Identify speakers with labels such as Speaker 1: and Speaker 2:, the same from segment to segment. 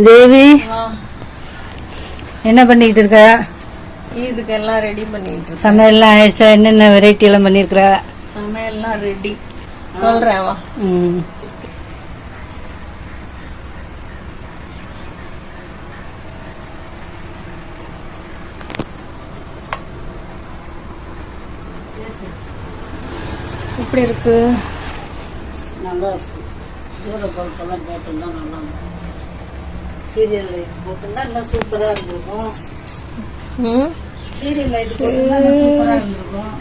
Speaker 1: தேவி என்ன பண்ணிட்டு இருக்க?
Speaker 2: இதுக்கெல்லாம் ரெடி பண்ணிட்டு இருக்க.
Speaker 1: சமையல்லாம் ஆயிடுச்சா? என்னென்ன வெரைட்டி எல்லாம் பண்ணிருக்கிற?
Speaker 2: சமையல்லாம் ரெடி சொல்றேன் வா. எப்படி இருக்கு?
Speaker 1: நல்லா இருக்கு. ஜூர பழத்தெல்லாம் போட்டுருந்தா நல்லா இருக்கும். சீரியல் லைட் போட்டுருந்தா இன்னும் சூப்பராக இருந்திருக்கும். சீரியல் லைட் போட்டுருந்தா இன்னும் சூப்பராக இருந்திருக்கும்.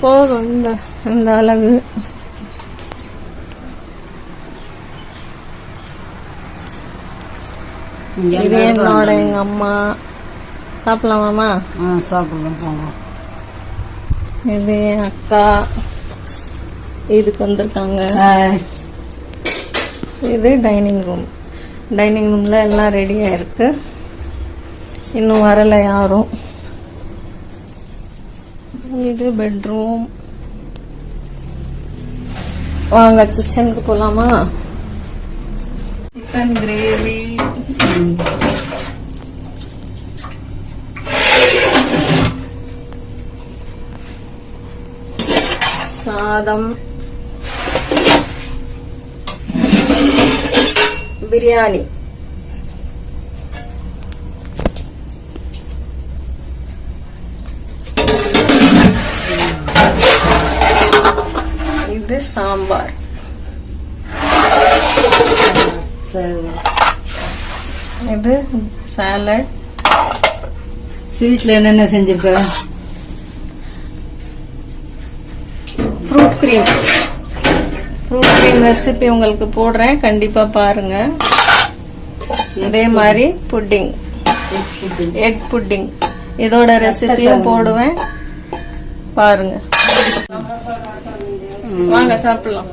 Speaker 2: போதும் இந்த அழகு. இது என்னோட எங்க அம்மா. சாப்பிடலாமாமா?
Speaker 1: சாப்பிடலாம்.
Speaker 2: இது என் அக்கா இதுக்கு வந்திருக்காங்க. இது டைனிங் ரூம். டைனிங் ரூம்ல எல்லாம் ரெடியா இருக்கு. இன்னும் வரல யாரும். இது பெட்ரூம். வாங்க கிச்சனுக்கு போலாமா? சிக்கன் கிரேவி, சாதம், பிரியாணி. இது சாம்பார். இது சாலட்.
Speaker 1: ஸ்வீட்ல என்னென்ன செஞ்சிருக்க?
Speaker 2: Fruit cream. Fruit cream recipe உங்களுக்கு போடுறேன், கண்டிப்பா பாருங்க. அதே மாதிரி புட்டிங், எக் புட்டிங், இதோட ரெசிபியும் போடுவேன், பாருங்க. வாங்க சாப்பிடலாம்.